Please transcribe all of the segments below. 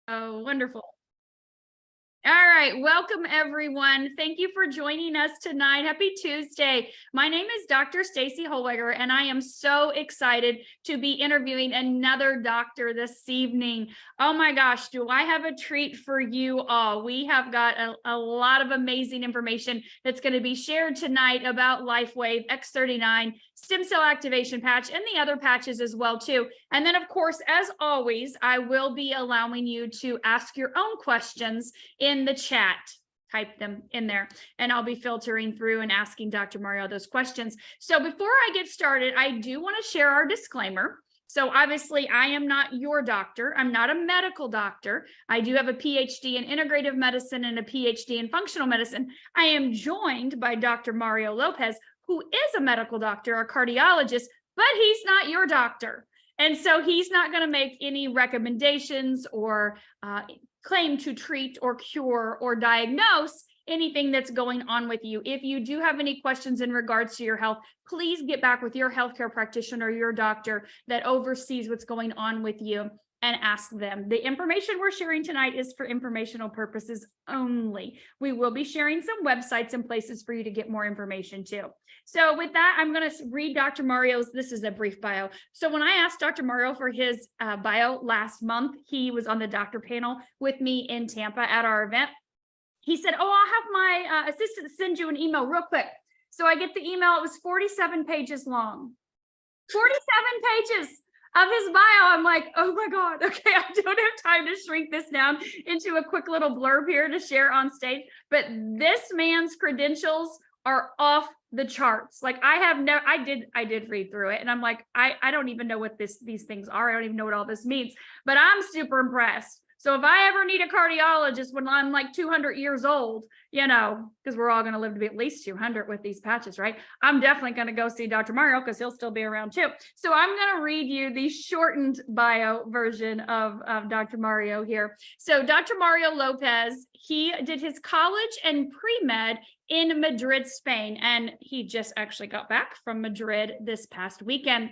Oh, wonderful. All right, welcome everyone. Thank you for joining us tonight. Happy Tuesday. My name is Dr. Stacy Holweger, and I am so excited to be interviewing another doctor this evening. Oh my gosh, do I have a treat for you all? We have got a lot of amazing information that's going to be shared tonight about Lifewave X39 stem cell activation patch and the other patches as well too. And then of course, as always, I will be allowing you to ask your own questions in the chat. Type them in there and I'll be filtering through and asking Dr. Mario those questions. So before I get started, I do want to share our disclaimer. So obviously I am not your doctor. I'm not a medical doctor. I do have a PhD in integrative medicine and a PhD in functional medicine. I am joined by Dr. Mario Lopez, who is a medical doctor, a cardiologist, but he's not your doctor. And so he's not going to make any recommendations or claim to treat or cure or diagnose anything that's going on with you. If you do have any questions in regards to your health, please get back with your healthcare practitioner or your doctor that oversees what's going on with you and ask them. The information we're sharing tonight is for informational purposes only. We will be sharing some websites and places for you to get more information too. So with that, I'm going to read Dr. Mario's, this is a brief bio. So when I asked Dr. Mario for his bio last month, he was on the doctor panel with me in Tampa at our event. He said, oh, I'll have my assistant send you an email real quick. So I get the email, it was 47 pages long. 47 pages of his bio. I'm like, oh my God, okay, I don't have time to shrink this down into a quick little blurb here to share on stage. But this man's credentials are off the charts. Like I did read through it and I'm like, I don't even know what these things are. I don't even know what all this means, but I'm super impressed. So if I ever need a cardiologist when I'm like 200 years old, you know, because we're all going to live to be at least 200 with these patches, right? I'm definitely going to go see Dr. Mario because he'll still be around too. So I'm going to read you the shortened bio version of Dr. Mario here. So Dr. Mario Lopez, he did his college and pre-med in Madrid, Spain, and he just actually got back from Madrid this past weekend.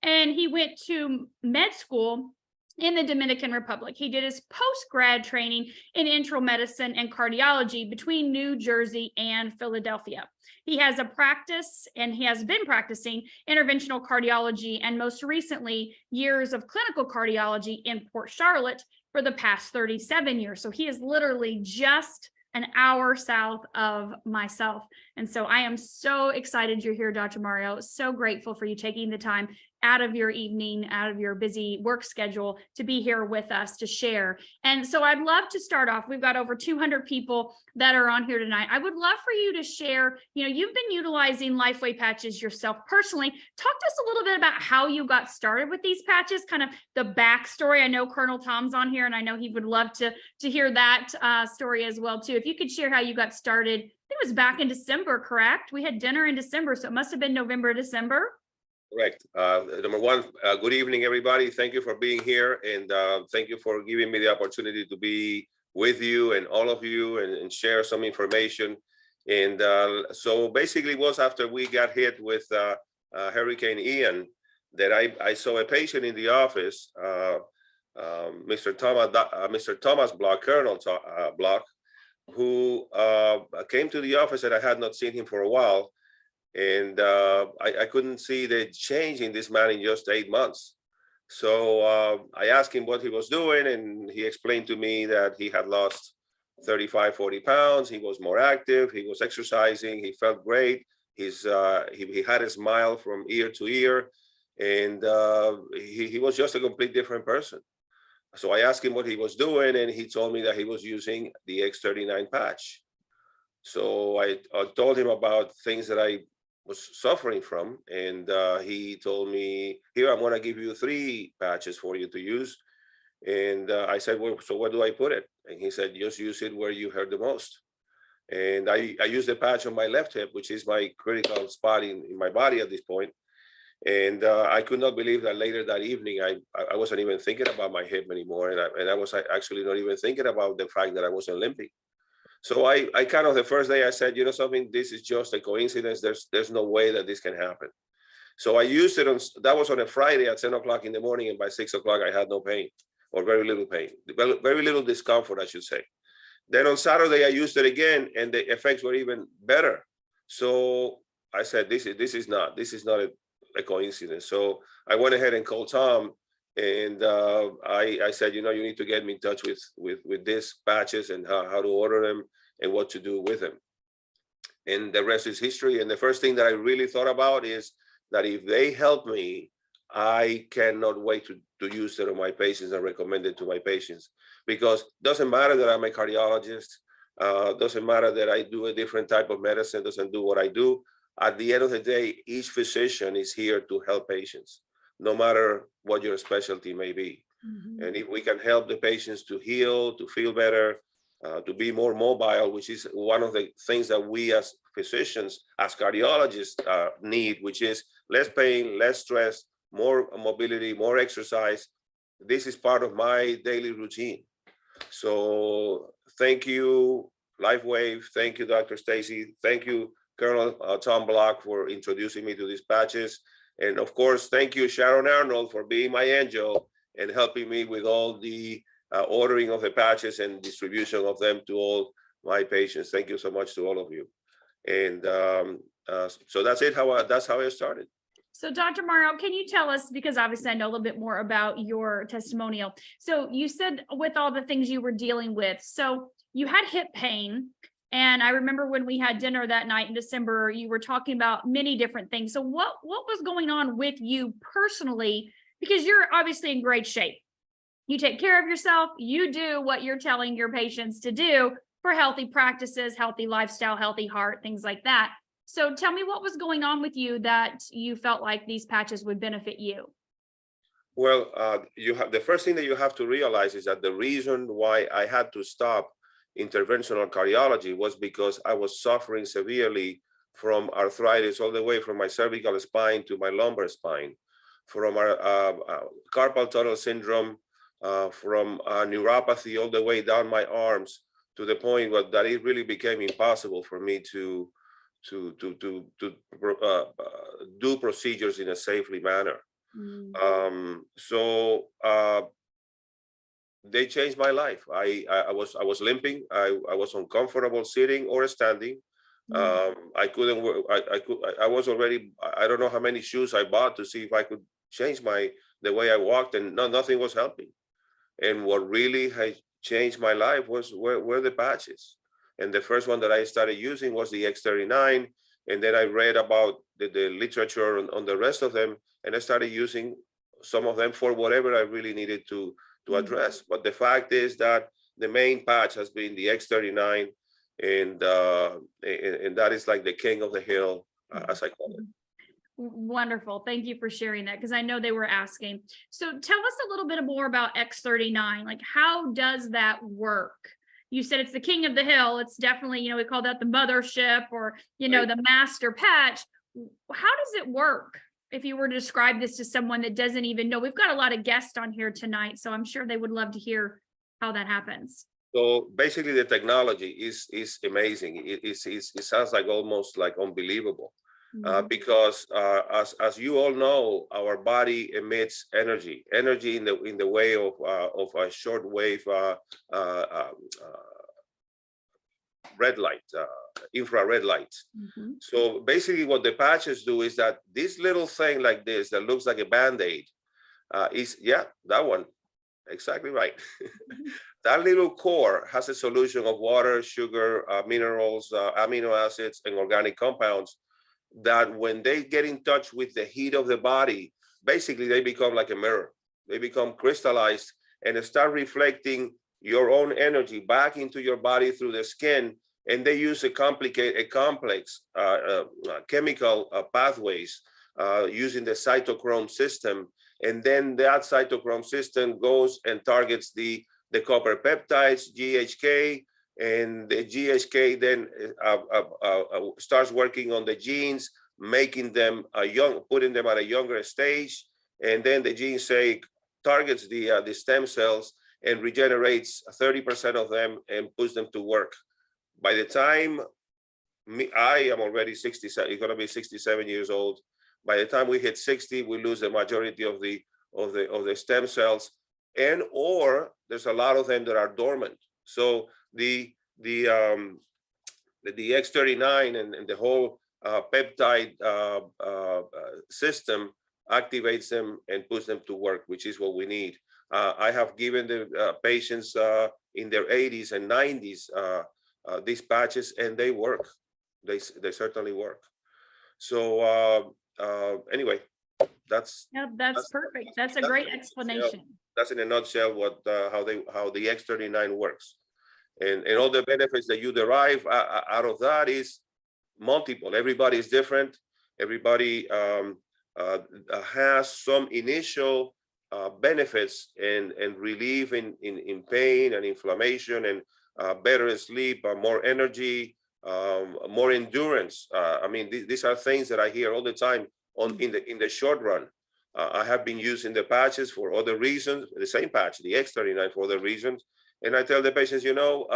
And he went to med school in the Dominican Republic. He did his post-grad training in internal medicine and cardiology between New Jersey and Philadelphia. He has a practice and he has been practicing interventional cardiology and most recently years of clinical cardiology in Port Charlotte for the past 37 years. So he is literally just an hour south of myself. And so I am so excited you're here, Dr. Mario. So grateful for you taking the time out of your evening, out of your busy work schedule to be here with us to share. And so I'd love to start off. We've got over 200 people that are on here tonight. I would love for you to share, you know, you've been utilizing Lifewave patches yourself personally. Talk to us a little bit about how you got started with these patches, kind of the backstory. I know Colonel Tom's on here and I know he would love to hear that story as well too. If you could share how you got started. I think it was back in December, correct? We had dinner in December, so it must have been November, December. Correct. Number one, good evening, everybody. Thank you for being here. And thank you for giving me the opportunity to be with you and all of you and share some information. And so basically it was after we got hit with Hurricane Ian that I saw a patient in the office, Mr. Thomas Block, Colonel Block, who came to the office and I had not seen him for a while. And I couldn't see the change in this man in just 8 months. So I asked him what he was doing, and he explained to me that he had lost 35, 40 pounds. He was more active. He was exercising. He felt great. He had a smile from ear to ear, and he was just a complete different person. So I asked him what he was doing, and he told me that he was using the X39 patch. So I told him about things that I was suffering from, and he told me, here, I'm going to give you 3 patches for you to use. And I said, well, so where do I put it? And he said, just use it where you hurt the most. And I used the patch on my left hip, which is my critical spot in my body at this point. And I could not believe that later that evening, I wasn't even thinking about my hip anymore. And I was actually not even thinking about the fact that I wasn't limping. So I kind of, the first day I said, you know something, this is just a coincidence. There's no way that this can happen. So I used it on, that was on a Friday at 10 o'clock in the morning, and by 6 o'clock I had no pain. or very little pain, very little discomfort, I should say. Then on Saturday, I used it again, and the effects were even better. So I said, this is not a coincidence. So I went ahead and called Tom, and I said, you need to get me in touch with these patches and how to order them and what to do with them. And the rest is history. And the first thing that I really thought about is that if they help me, I cannot wait to use it on my patients and recommend it to my patients, because it doesn't matter that I'm a cardiologist, doesn't matter that I do a different type of medicine, doesn't do what I do. At the end of the day, each physician is here to help patients, no matter what your specialty may be. Mm-hmm. And if we can help the patients to heal, to feel better, to be more mobile, which is one of the things that we as physicians, as cardiologists need, which is less pain, less stress, more mobility, more exercise. This is part of my daily routine. So thank you, Lifewave. Thank you, Dr. Stacy. Thank you, Colonel Tom Block, for introducing me to these patches. And of course, thank you, Sharon Arnold, for being my angel and helping me with all the ordering of the patches and distribution of them to all my patients. Thank you so much to all of you. And so that's it. That's how I started. So Dr. Mario, can you tell us, because obviously I know a little bit more about your testimonial. So you said with all the things you were dealing with, so you had hip pain. And I remember when we had dinner that night in December, you were talking about many different things. So what was going on with you personally? Because you're obviously in great shape. You take care of yourself. You do what you're telling your patients to do for healthy practices, healthy lifestyle, healthy heart, things like that. So tell me what was going on with you that you felt like these patches would benefit you. Well, the first thing that you have to realize is that the reason why I had to stop interventional cardiology was because I was suffering severely from arthritis all the way from my cervical spine to my lumbar spine, from carpal tunnel syndrome, from neuropathy all the way down my arms, to the point that it really became impossible for me to do procedures in a safely manner. So they changed my life. I was limping. I was uncomfortable sitting or standing. I couldn't work. I was already, I don't know how many shoes I bought to see if I could change the way I walked, and nothing was helping. And what really had changed my life were the patches. And the first one that I started using was the X39. And then I read about the literature on the rest of them, and I started using some of them for whatever I really needed to address. But the fact is that the main patch has been the X39, and that is like the king of the hill, as I call it. Wonderful. Thank you for sharing that, because I know they were asking. So tell us a little bit more about X39. Like, how does that work? You said it's the king of the hill. It's definitely, we call that the mothership, or, right, the master patch. How does it work? If you were to describe this to someone that doesn't even know, we've got a lot of guests on here tonight, so I'm sure they would love to hear how that happens. So basically the technology is amazing. It sounds like almost like unbelievable. Because as you all know, our body emits energy in the way of a short wave red light, infrared light. So basically what the patches do is that this little thing like this that looks like a Band-Aid is, that one, exactly right. That little core has a solution of water, sugar, minerals, amino acids, and organic compounds that when they get in touch with the heat of the body, basically they become like a mirror. They become crystallized and start reflecting your own energy back into your body through the skin. And they use a complex chemical pathways using the cytochrome system. And then that cytochrome system goes and targets the copper peptides, GHK, and the GHK then starts working on the genes, making them putting them at a younger stage. And then the genes targets the stem cells and regenerates 30% of them and puts them to work. By the time I am already 67, it's gonna be 67 years old. By the time we hit 60, we lose the majority of the stem cells. and or there's a lot of them that are dormant. So the X39 and the whole peptide system activates them and puts them to work, which is what we need. I have given the patients in their 80s and 90s these patches, and they work. They certainly work. So anyway, that's perfect. That's a great explanation. That's in a nutshell what how the X39 works, and all the benefits that you derive out of that is multiple. Everybody is different. Everybody has some initial benefits and relief in pain and inflammation and better sleep, more energy, more endurance. I mean, these are things that I hear all the time in the short run. I have been using the patches for other reasons, the same patch, the X39, for other reasons. And I tell the patients, you know,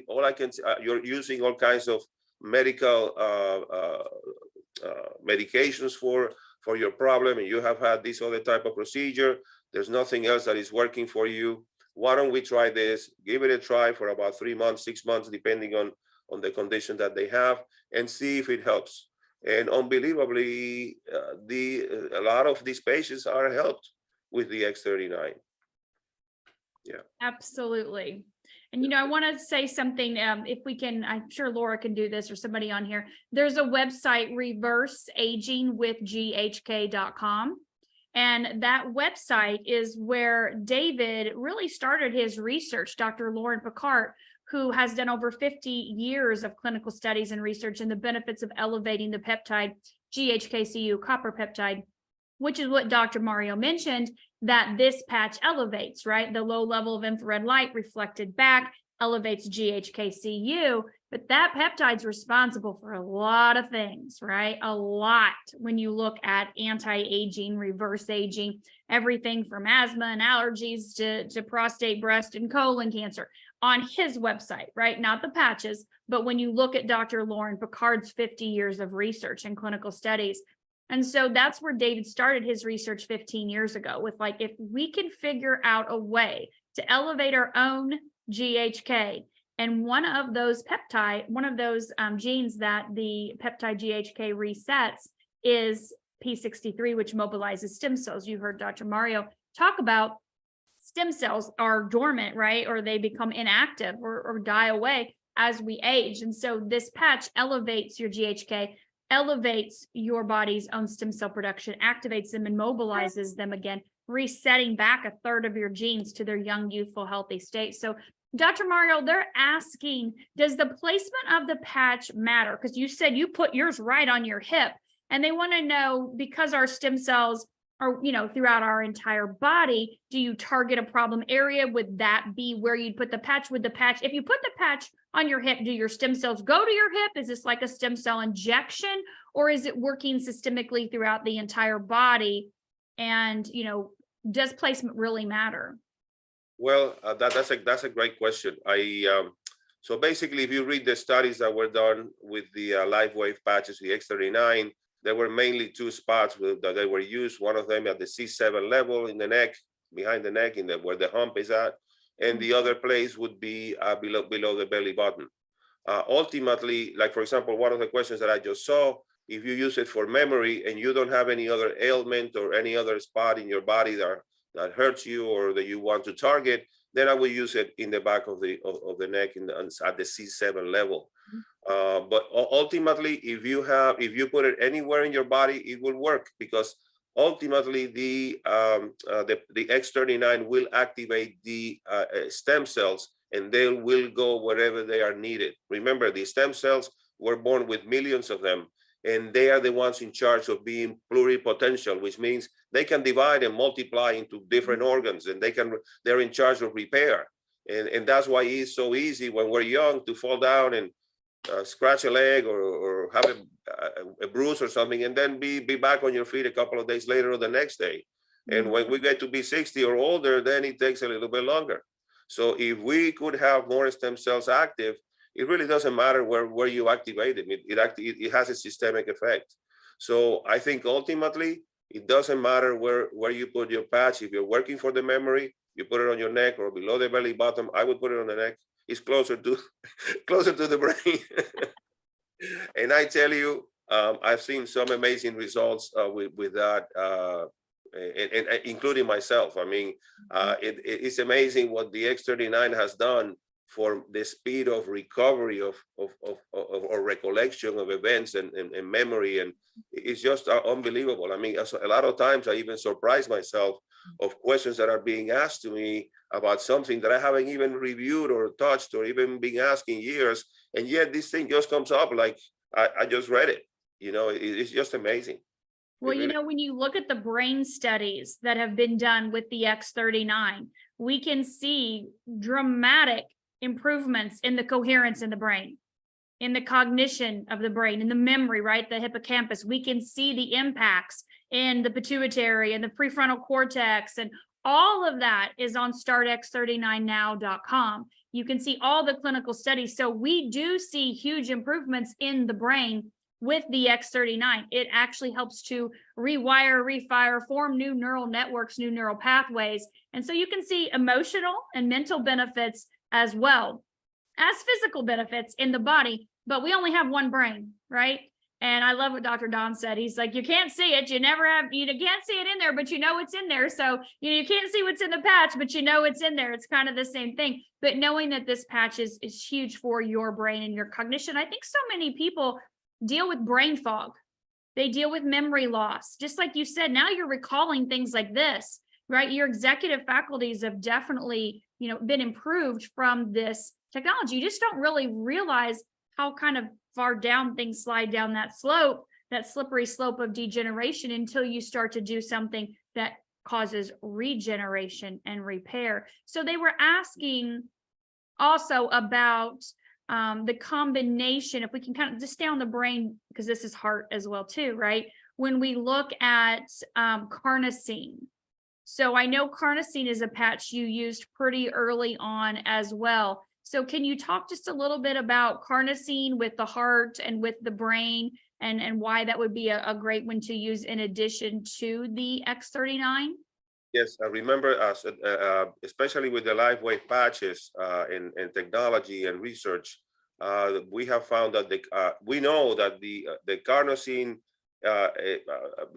all I can, you're using all kinds of medical medications for your problem, and you have had this other type of procedure. There's nothing else that is working for you. Why don't we try this? Give it a try for about 3 months, 6 months, depending on the condition that they have, and see if it helps. And unbelievably, a lot of these patients are helped with the X39. Yeah, absolutely. And, you know, I want to say something, if we can, I'm sure Laura can do this or somebody on here. There's a website, reverseagingwithghk.com. And that website is where David really started his research. Dr. Lauren Picard, who has done over 50 years of clinical studies and research in the benefits of elevating the peptide GHKCU copper peptide, which is what Dr. Mario mentioned, that this patch elevates, right? The low level of infrared light reflected back elevates GHKCU, but that peptide's responsible for a lot of things, right? A lot when you look at anti-aging, reverse aging, everything from asthma and allergies to prostate, breast, and colon cancer on his website, right? Not the patches, but when you look at Dr. Lauren Picard's 50 years of research and clinical studies. And so that's where David started his research 15 years ago with, like, if we can figure out a way to elevate our own GHK, and one of those genes that the peptide GHK resets is P63, which mobilizes stem cells. You heard Dr. Mario talk about stem cells are dormant, right? Or they become inactive or die away as we age. And so this patch elevates your GHK, elevates your body's own stem cell production, activates them and mobilizes them again, resetting back a third of your genes to their young, youthful, healthy state. So Dr. Mario, they're asking, does the placement of the patch matter? Because you said you put yours right on your hip, and they want to know, because our stem cells are, you know, throughout our entire body, do you target a problem area? Would that be where you'd put the patch? With the patch, if you put the patch on your hip, do your stem cells go to your hip? Is this like a stem cell injection, or is it working systemically throughout the entire body? And, you know, does placement really matter? Well, that's a great question. So basically, if you read the studies that were done with the Lifewave patches, the X39, there were mainly two spots that they were used. One of them at the C7 level in the neck, behind the neck, where the hump is at, and the other place would be below the belly button. Ultimately, like for example, one of the questions that I just saw, if you use it for memory and you don't have any other ailment or any other spot in your body that hurts you or that you want to target, then I will use it in the back of the neck at the C7 level. But ultimately, if you put it anywhere in your body, it will work, because ultimately the X39 will activate the stem cells, and they will go wherever they are needed. Remember, the stem cells were born with millions of them, and they are the ones in charge of being pluripotential, which means they can divide and multiply into different organs, and they're in charge of repair. And that's why it's so easy when we're young to fall down and scratch a leg or have a bruise or something, and then be back on your feet a couple of days later or the next day. And when we get to be 60 or older, then it takes a little bit longer. So if we could have more stem cells active, it really doesn't matter where you activate it. It has a systemic effect. So I think ultimately it doesn't matter where you put your patch. If you're working for the memory, You put it on your neck or below the belly button. I would put it on the neck. It's closer to closer to the brain. And I tell you, I've seen some amazing results with that, and including myself. I mean, it's amazing what the X39 has done for the speed of recovery of or recollection of events and memory, and it's just unbelievable. I mean, a lot of times I even surprise myself of questions that are being asked to me about something that I haven't even reviewed or touched or even been asked in years, and yet this thing just comes up like I just read it. You know, it's just amazing. Well, you know, when you look at the brain studies that have been done with the X39, we can see dramatic improvements in the coherence in the brain, in the cognition of the brain, in the memory, right? The hippocampus. We can see the impacts in the pituitary and the prefrontal cortex, and all of that is on startx39now.com. You can see all the clinical studies. So we do see huge improvements in the brain with the X39. It actually helps to rewire, refire, form new neural networks, new neural pathways. And so you can see emotional and mental benefits as well as physical benefits in the body, but we only have one brain, right? And I love what Dr. Don said. He's like, you can't see it. You can't see it in there, but you know it's in there. So, you can't see what's in the patch, but you know it's in there. It's kind of the same thing. But knowing that this patch is huge for your brain and your cognition, I think so many people deal with brain fog. They deal with memory loss. Just like you said, now you're recalling things like this, right? Your executive faculties have definitely, been improved from this technology. You just don't really realize how kind of far down things slide down that slope, that slippery slope of degeneration, until you start to do something that causes regeneration and repair. So they were asking also about the combination, if we can kind of just stay on the brain, because this is heart as well too, right? When we look at carnosine. So I know carnosine is a patch you used pretty early on as well. So can you talk just a little bit about carnosine with the heart and with the brain, and why that would be a great one to use in addition to the X39? Yes, I remember us, especially with the Lifewave patches in technology and research. We have found that we know that the carnosine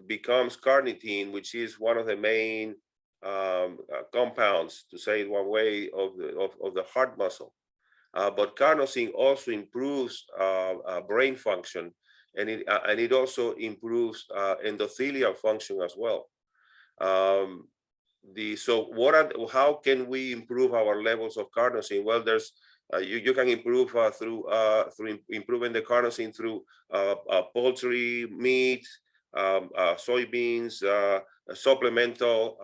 becomes carnitine, which is one of the main compounds, to say it one way, of the heart muscle. But carnosine also improves brain function, and it also improves endothelial function as well. How can we improve our levels of carnosine? Well, there's you can improve through improving the carnosine through poultry, meat, soybeans, supplemental,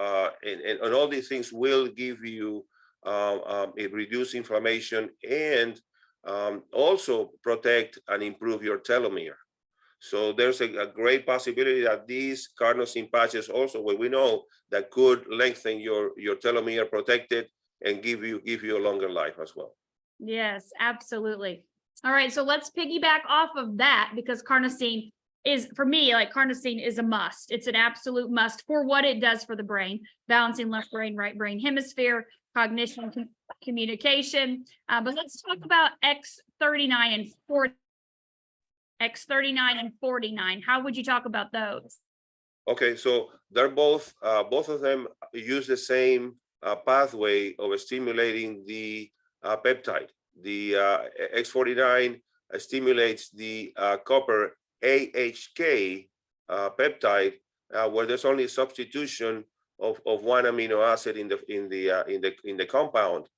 and all these things will give you it reduce inflammation and also protect and improve your telomere. So there's a great possibility that these carnosine patches also, what we know, that could lengthen your telomere, protect it, and give you a longer life as well. Yes, absolutely. All right, so let's piggyback off of that, because carnosine is, for me, like, carnosine is a must. It's an absolute must for what it does for the brain, balancing left brain, right brain hemisphere, cognition, communication. But let's talk about X39 and 40. X39 and 49. How would you talk about those? Okay, so they're both of them use the same pathway of stimulating the peptide. The X49 stimulates the copper AHK peptide, where there's only substitution of one amino acid in the compound.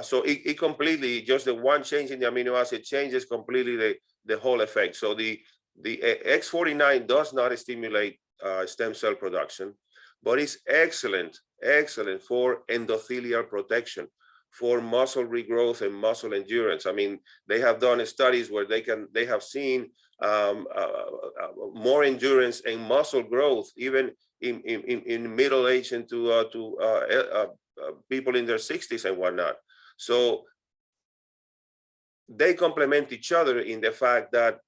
So it completely, just the one change in the amino acid changes completely the whole effect. So the X49 does not stimulate stem cell production, but it's excellent for endothelial protection, for muscle regrowth and muscle endurance. I mean, they have done studies where they have seen more endurance and muscle growth even in middle age and to people in their 60s and whatnot. So they complement each other in the fact that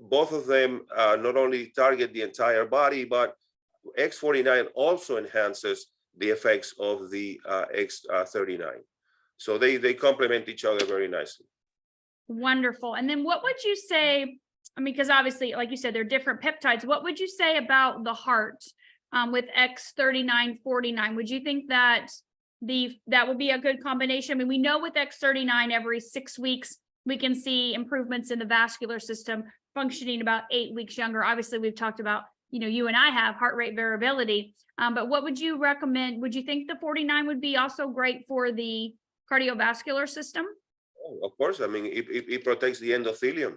both of them not only target the entire body, but X49 also enhances the effects of the X39. So they complement each other very nicely. Wonderful. And then what would you say, I mean, because obviously, like you said, they're different peptides. What would you say about the heart with X39, 49? Would you think that that would be a good combination? I mean, we know with X39, every 6 weeks, we can see improvements in the vascular system functioning about 8 weeks younger. Obviously, we've talked about, you and I have heart rate variability, but what would you recommend? Would you think the 49 would be also great for the cardiovascular system? Oh, of course, I mean, it protects the endothelium.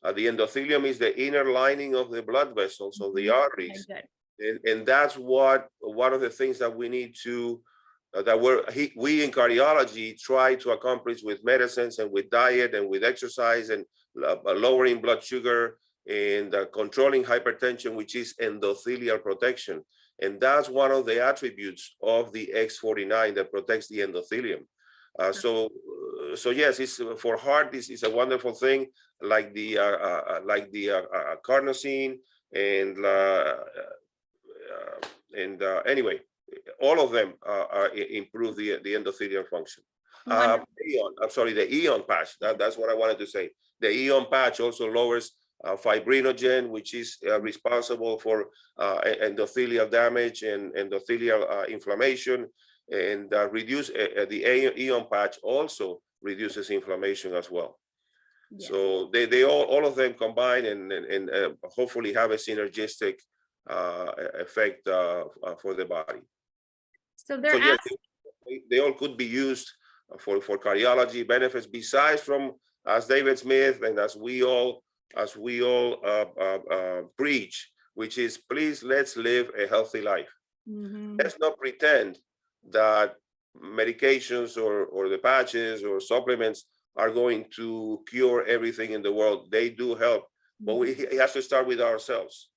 The endothelium is the inner lining of the blood vessels, of the arteries. Okay, And that's one of the things that we need to, that we in cardiology try to accomplish with medicines and with diet and with exercise and lowering blood sugar and controlling hypertension, which is endothelial protection. And that's one of the attributes of the X49 that protects the endothelium. So yes, it's for heart. This is a wonderful thing, like the carnosine anyway, all of them improve the endothelial function. The Eon patch. That's what I wanted to say. The Eon patch also lowers fibrinogen, which is responsible for endothelial damage and endothelial inflammation, and reduce the Eon patch also reduces inflammation as well. Yeah. So they all of them combine and hopefully have a synergistic effect for the body. So yes, they all could be used for cardiology benefits, besides from, as David Smith and as we all preach, which is, please, let's live a healthy life. Mm-hmm. Let's not pretend that medications or the patches or supplements are going to cure everything in the world. They do help, but it has to start with ourselves.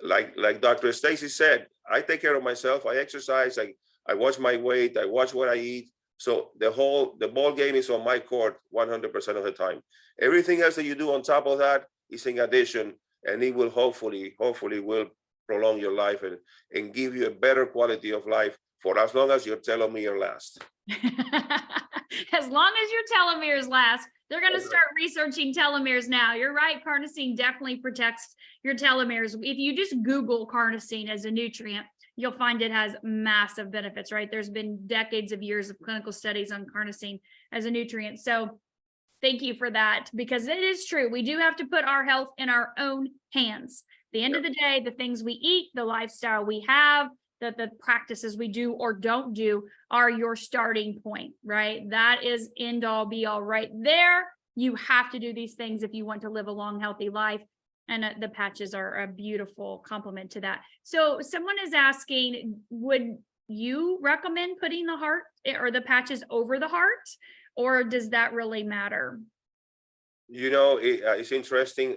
Like Dr. Stacy said, I take care of myself. I exercise. I watch my weight. I watch what I eat. So the ball game is on my court 100% of the time. Everything else that you do on top of that is in addition, and it will hopefully will prolong your life and give you a better quality of life for as long as your telomeres last. As long as your telomeres last, they're going to start researching telomeres now. You're right. Carnosine definitely protects your telomeres. If you just Google carnosine as a nutrient, you'll find it has massive benefits, right? There's been decades of years of clinical studies on carnosine as a nutrient. So thank you for that, because it is true. We do have to put our health in our own hands. At the end of the day, the things we eat, the lifestyle we have, the practices we do or don't do are your starting point, right? That is end all be all right there. You have to do these things if you want to live a long, healthy life. And the patches are a beautiful complement to that. So someone is asking, would you recommend putting the heart or the patches over the heart, or does that really matter? It's interesting.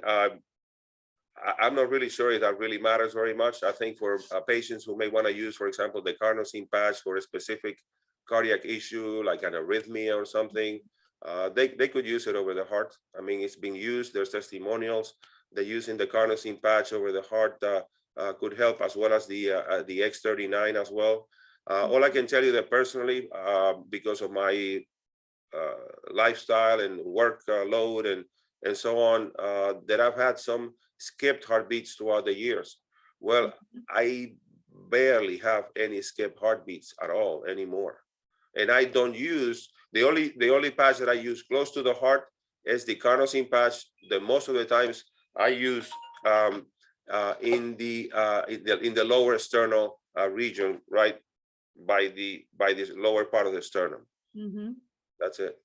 I'm not really sure if that really matters very much. I think for patients who may want to use, for example, the carnosine patch for a specific cardiac issue, like an arrhythmia or something, they could use it over the heart. I mean, it's being used. There's testimonials. They're using the carnosine patch over the heart could help, as well as the X39 as well. All I can tell you that personally, because of my lifestyle and work load and so on, that I've had some skipped heartbeats throughout the years. Well, I barely have any skipped heartbeats at all anymore. And I don't use, the only patch that I use close to the heart is the carnosine patch. The most of the times I use in the lower sternal region, right by this lower part of the sternum. Mm-hmm. That's it.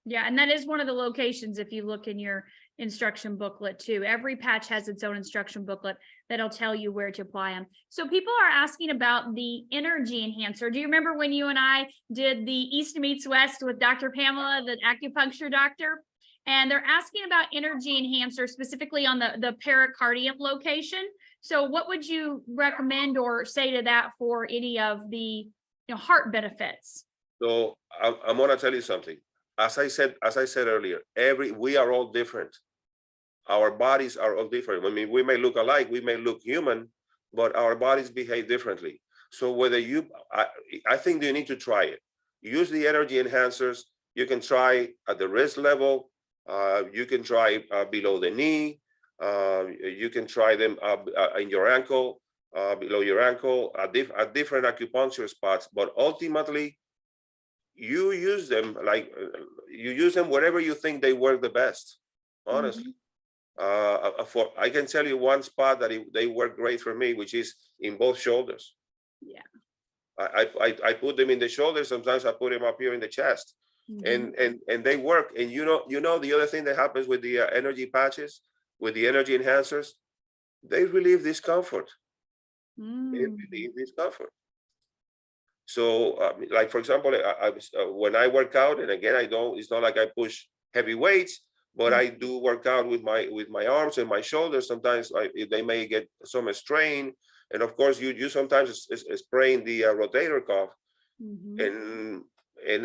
Yeah, and that is one of the locations, if you look in your instruction booklet too. Every patch has its own instruction booklet that'll tell you where to apply them. So people are asking about the energy enhancer. Do you remember when you and I did the East Meets West with Dr. Pamela, the acupuncture doctor? And they're asking about energy enhancer, specifically on the pericardium location. So what would you recommend or say to that for any of the heart benefits? So I'm going to tell you something. As I said earlier, we are all different. Our bodies are all different. I mean, we may look alike, we may look human, but our bodies behave differently. So whether I think you need to try it. Use the energy enhancers. You can try at the wrist level. You can try below the knee. You can try them in your ankle, below your ankle, at different acupuncture spots. But ultimately, you use them you use them wherever you think they work the best. Honestly, I can tell you one spot that they work great for me, which is in both shoulders. Yeah. I put them in the shoulders. Sometimes I put them up here in the chest, and they work. And you know the other thing that happens with the energy patches, with the energy enhancers, they relieve discomfort. They relieve discomfort. So, like for example, when I work out, and again, it's not like I push heavy weights, but I do work out with my arms and my shoulders. Sometimes they may get some strain, and of course, you sometimes sprain the rotator cuff, and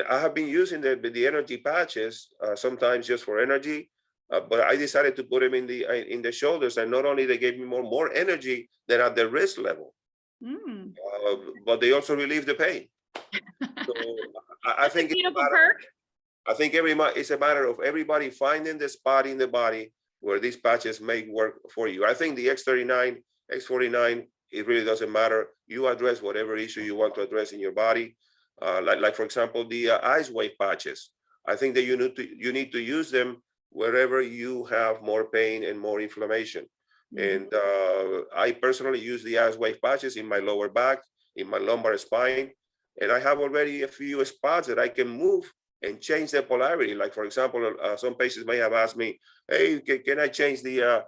I have been using the energy patches sometimes just for energy, but I decided to put them in the shoulders, and not only they gave me more energy than at the wrist level. But they also relieve the pain. So I think it's a matter of everybody finding the spot in the body where these patches may work for you. I think the X39, X49, it really doesn't matter. You address whatever issue you want to address in your body. Like for example, the ice wave patches. I think that you need to use them wherever you have more pain and more inflammation. And I personally use the ice wave patches in my lower back, in my lumbar spine, and I have already a few spots that I can move and change the polarity. Like for example, some patients may have asked me, "Hey, can I change the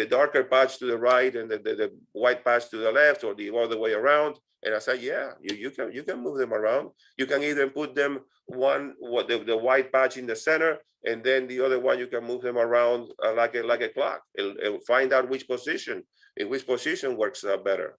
darker patch to the right and the white patch to the left, or the other way around?" And I said, "Yeah, you can move them around. You can either put them the white patch in the center, and then the other one you can move them around like a clock, and find out which position works better."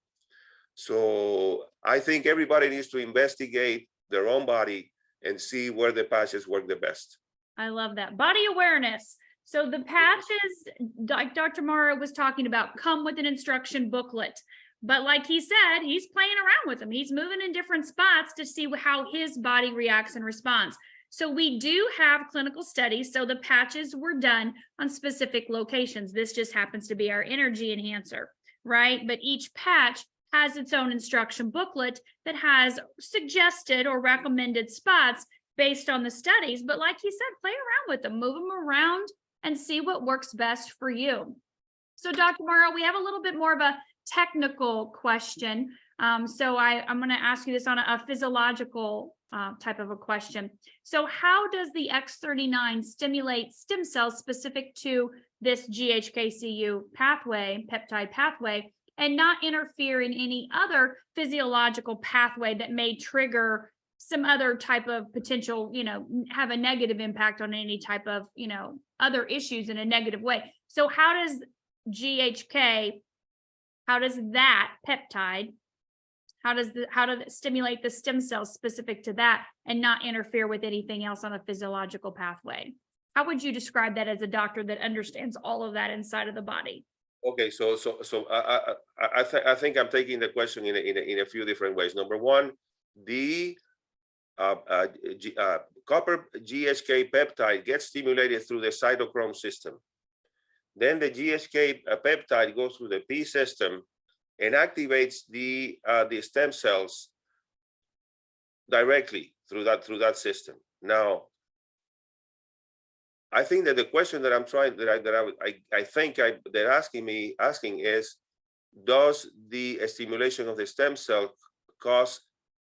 So I think everybody needs to investigate their own body and see where the patches work the best. I love that. Body awareness. So the patches, like Dr. Mario was talking about, come with an instruction booklet. But like he said, he's playing around with them. He's moving in different spots to see how his body reacts and responds. So we do have clinical studies. So the patches were done on specific locations. This just happens to be our energy enhancer, right? But each patch has its own instruction booklet that has suggested or recommended spots based on the studies. But like he said, play around with them, move them around and see what works best for you. So Dr. Mario, we have a little bit more of a technical question. So I'm going to ask you this on a physiological type of a question. So how does the X39 stimulate stem cells specific to this GHKCU pathway, peptide pathway, and not interfere in any other physiological pathway that may trigger some other type of potential, have a negative impact on any type of, other issues in a negative way? So how does that peptide, how does it stimulate the stem cells specific to that and not interfere with anything else on a physiological pathway? How would you describe that as a doctor that understands all of that inside of the body? Okay, so I think I'm taking the question in a few different ways. Number one, the copper GHK peptide gets stimulated through the cytochrome system. Then the GHK peptide goes through the P system and activates the stem cells directly through that system. Now, I think that the question that I'm trying they're asking is, does the stimulation of the stem cell cause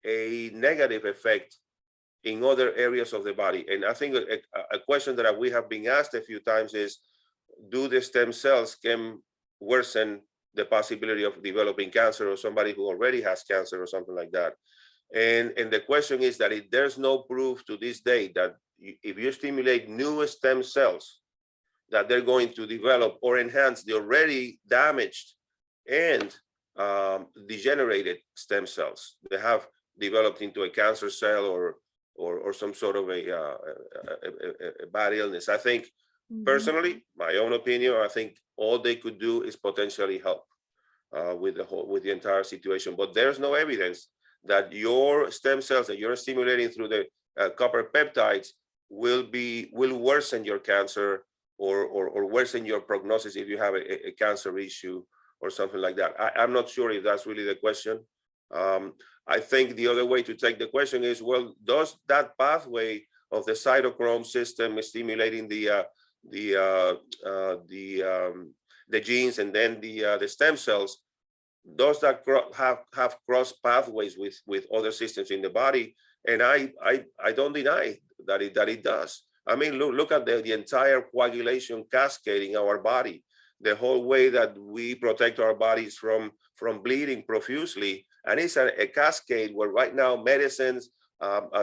a negative effect in other areas of the body? And I think a question that we have been asked a few times is, do the stem cells can worsen the possibility of developing cancer, or somebody who already has cancer or something like that? And the question is that there's no proof to this day that if you stimulate new stem cells, that they're going to develop or enhance the already damaged and degenerated stem cells that have developed into a cancer cell or some sort of a bad illness. I think, personally, my own opinion, I think all they could do is potentially help. with the entire situation. But there's no evidence that your stem cells that you're stimulating through the copper peptides will worsen your cancer or worsen your prognosis if you have a cancer issue or something like that. I'm not sure if that's really the question. I think the other way to take the question is, well, does that pathway of the cytochrome system stimulating the genes and then the stem cells, does that have cross pathways with other systems in the body? And I don't deny that it does. I mean, look at the entire coagulation cascade in our body, the whole way that we protect our bodies from bleeding profusely. And it's a cascade where right now medicines,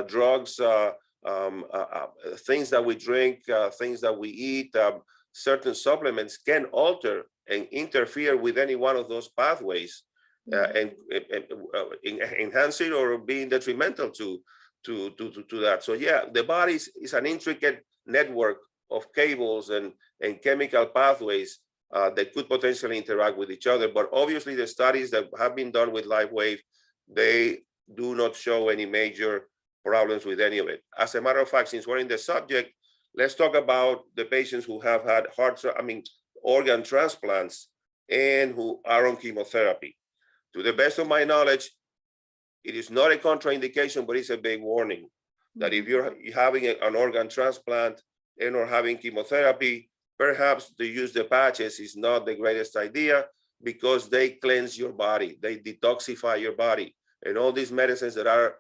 drugs, things that we drink, things that we eat, certain supplements can alter and interfere with any one of those pathways and enhance it or being detrimental to that. So yeah, the body is an intricate network of cables and chemical pathways that could potentially interact with each other. But obviously the studies that have been done with Lifewave, they do not show any major problems with any of it. As a matter of fact, since we're in the subject, let's talk about the patients who have had organ transplants and who are on chemotherapy. To the best of my knowledge, it is not a contraindication, but it's a big warning that if you're having an organ transplant and or having chemotherapy, perhaps to use the patches is not the greatest idea because they cleanse your body, they detoxify your body, and all these medicines that are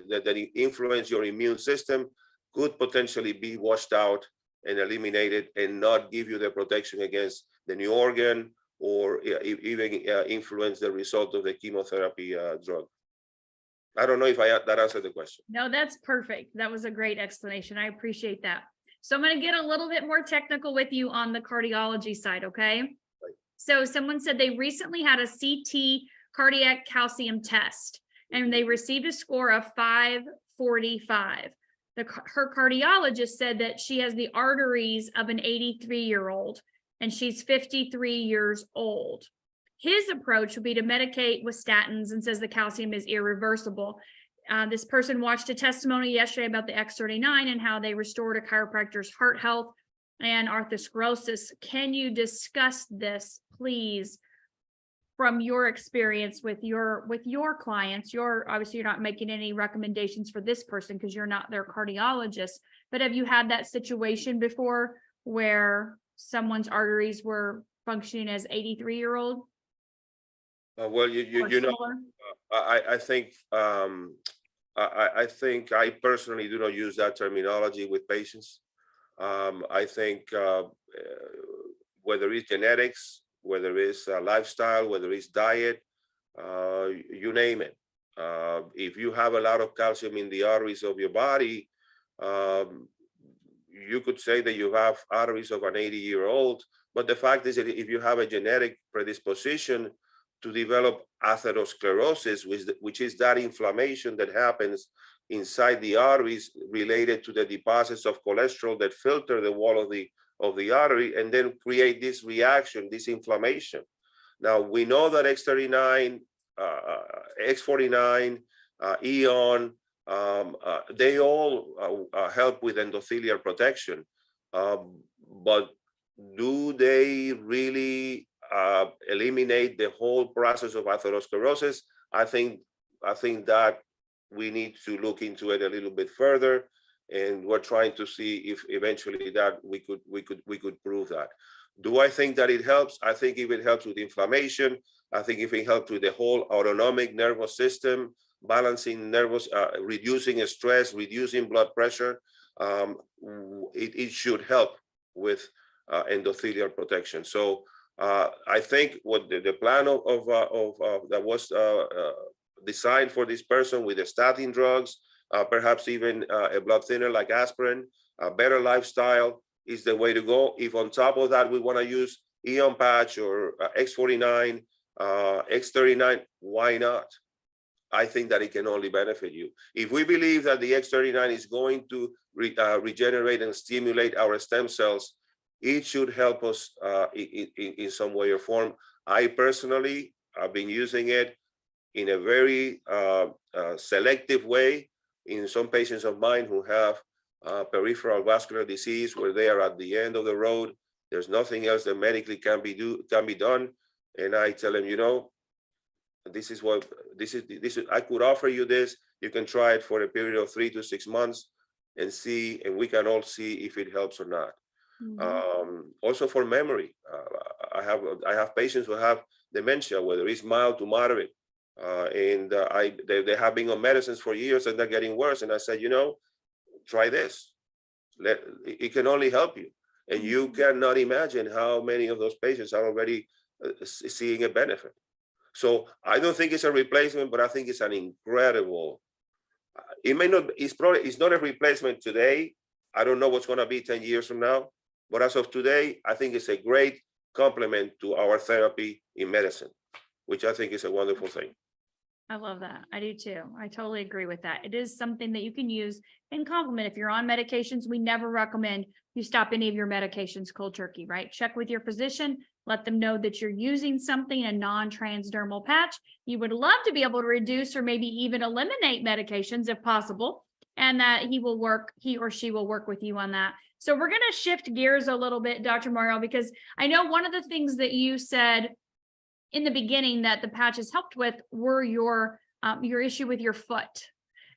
that influence your immune system could potentially be washed out and eliminated and not give you the protection against the new organ or even influence the result of the chemotherapy drug. I don't know if that answered the question. No, that's perfect. That was a great explanation. I appreciate that. So I'm going to get a little bit more technical with you on the cardiology side, okay? Right. So someone said they recently had a CT cardiac calcium test and they received a score of 545. Her cardiologist said that she has the arteries of an 83-year-old and she's 53 years old. His approach would be to medicate with statins and says the calcium is irreversible. This person watched a testimony yesterday about the X39 and how they restored a chiropractor's heart health and atherosclerosis. Can you discuss this, please, from your experience with your clients? Obviously, you're not making any recommendations for this person because you're not their cardiologist, but have you had that situation before where someone's arteries were functioning as 83-year-old? Well, you know, I think I personally do not use that terminology with patients. I think whether it's genetics, whether it's lifestyle, whether it's diet, you name it. If you have a lot of calcium in the arteries of your body, you could say that you have arteries of an 80-year-old. But the fact is that if you have a genetic predisposition to develop atherosclerosis, which is that inflammation that happens inside the arteries related to the deposits of cholesterol that filter the wall of the artery and then create this reaction, this inflammation. Now, we know that X39, X49, EON, they all help with endothelial protection. But do they really eliminate the whole process of atherosclerosis? I think that we need to look into it a little bit further, and we're trying to see if eventually that we could prove that. Do I think that it helps? I think if it helps with inflammation, I think if it helps with the whole autonomic nervous system, balancing nervous, reducing stress, reducing blood pressure, it should help with endothelial protection. So I think what the plan that was designed for this person with the statin drugs, perhaps even a blood thinner like aspirin, a better lifestyle is the way to go. If on top of that we want to use EON patch or X49, X39, why not? I think that it can only benefit you. If we believe that the X39 is going to regenerate and stimulate our stem cells, it should help us in some way or form. I personally I've been using it in a very selective way in some patients of mine who have peripheral vascular disease, where they are at the end of the road. There's nothing else that medically can be done. And I tell them, this is I could offer you this. You can try it for a period of 3 to 6 months and see, and we can all see if it helps or not. Also for memory, I have patients who have dementia, whether it's mild to moderate, and they have been on medicines for years and they're getting worse. And I said, try this. It can only help you. And you cannot imagine how many of those patients are already seeing a benefit. So I don't think it's a replacement, but I think it's an incredible. It's not a replacement today. I don't know what's going to be 10 years from now, but as of today, I think it's a great complement to our therapy in medicine, which I think is a wonderful thing. I love that. I do too. I totally agree with that. It is something that you can use in complement. If you're on medications, we never recommend you stop any of your medications cold turkey, right? Check with your physician, let them know that you're using something, a non-transdermal patch. You would love to be able to reduce or maybe even eliminate medications if possible, and that he or she will work with you on that. So we're going to shift gears a little bit, Dr. Mario, because I know one of the things that you said in the beginning that the patches helped with were your issue with your foot.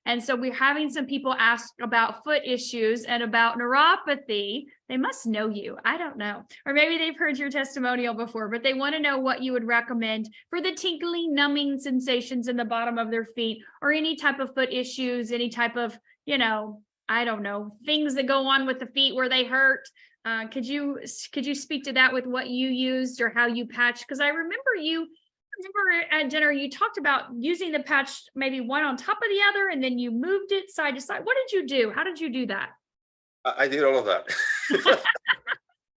And so we're having some people ask about foot issues and about neuropathy. They must know you. I don't know. Or maybe they've heard your testimonial before, but they want to know what you would recommend for the tingling, numbing sensations in the bottom of their feet, or any type of foot issues, any type of, I don't know, things that go on with the feet where they hurt. Could you speak to that with what you used or how you patched? Because I remember at dinner, you talked about using the patch, maybe one on top of the other, and then you moved it side to side. What did you do? How did you do that? I did all of that,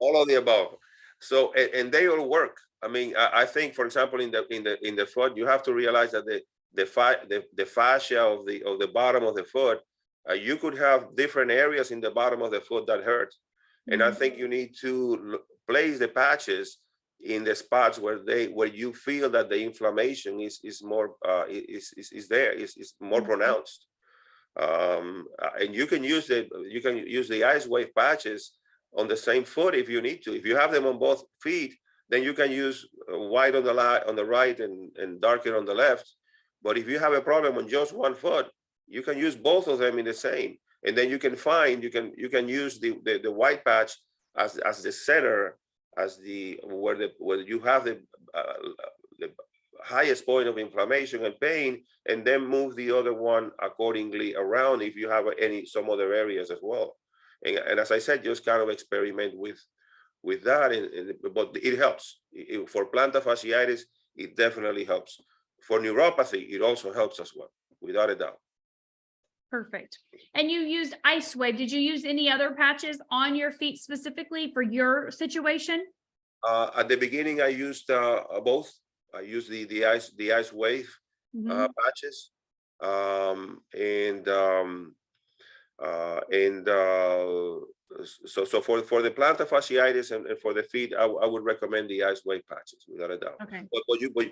all of the above. So, and they all work. I mean, I think, for example, in the foot, you have to realize that the fascia of the bottom of the foot, you could have different areas in the bottom of the foot that hurt. And I think you need to place the patches in the spots where you feel that the inflammation is more pronounced. And you can use the ice wave patches on the same foot if you need to. If you have them on both feet, then you can use white on the right and darker on the left. But if you have a problem on just one foot, you can use both of them in the same. And then you can use the white patch as the center, as where you have the highest point of inflammation and pain, and then move the other one accordingly around if you have some other areas as well. And as I said, just kind of experiment with that, but it helps. For plantar fasciitis, it definitely helps. For neuropathy, it also helps as well, without a doubt. Perfect. And you used Ice Wave. Did you use any other patches on your feet specifically for your situation? At the beginning, I used both. I used the ice wave patches, so for the plantar fasciitis and for the feet, I would recommend the ice wave patches without a doubt. Okay.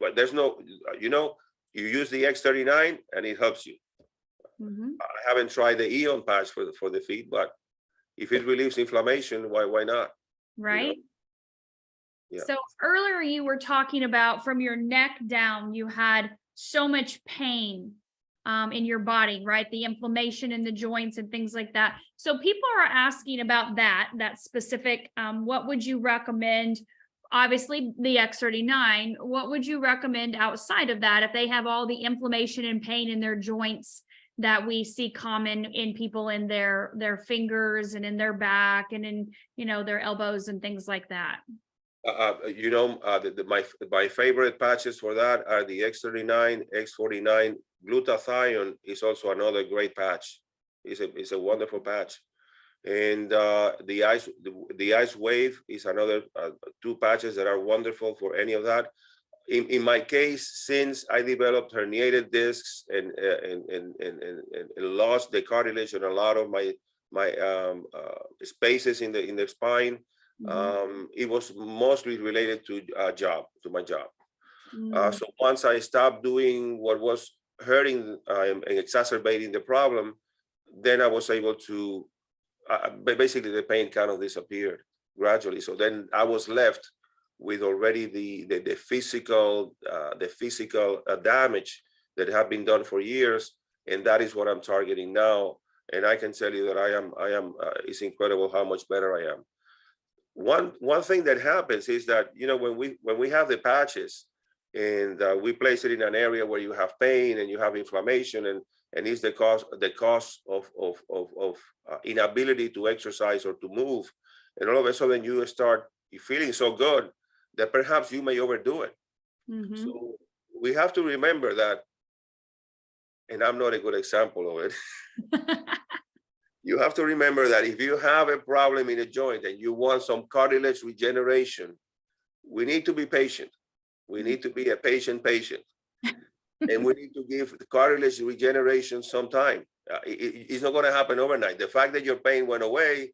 But there's no, you use the X39 and it helps you. I haven't tried the Eon patch for the feet, but if it relieves inflammation, why not? Right. Yeah. So earlier you were talking about from your neck down, you had so much pain in your body, right? The inflammation in the joints and things like that. So people are asking about that specific, what would you recommend? Obviously the X39, what would you recommend outside of that if they have all the inflammation and pain in their joints that we see common in people in their fingers and in their back and in, their elbows and things like that? My favorite patches for that are the X39, X49. Glutathione is also another great patch. It's a wonderful patch. And the ice wave is another two patches that are wonderful for any of that. In my case, since I developed herniated discs and lost the cartilage in a lot of my spaces in the spine, it was mostly related to my job. Mm. So once I stopped doing what was hurting and exacerbating the problem, then I was able to, basically the pain kind of disappeared gradually. So then I was left with already the physical damage that have been done for years, and that is what I'm targeting now. And I can tell you that I am. It's incredible how much better I am. One thing that happens is that, you know, when we have the patches and we place it in an area where you have pain and you have inflammation, and it's the cause of inability to exercise or to move, and all of a sudden you start feeling so good that perhaps you may overdo it. Mm-hmm. So we have to remember that, and I'm not a good example of it. You have to remember that if you have a problem in a joint and you want some cartilage regeneration, we need to be patient. We need to be a patient. And we need to give the cartilage regeneration some time. It's not going to happen overnight. The fact that your pain went away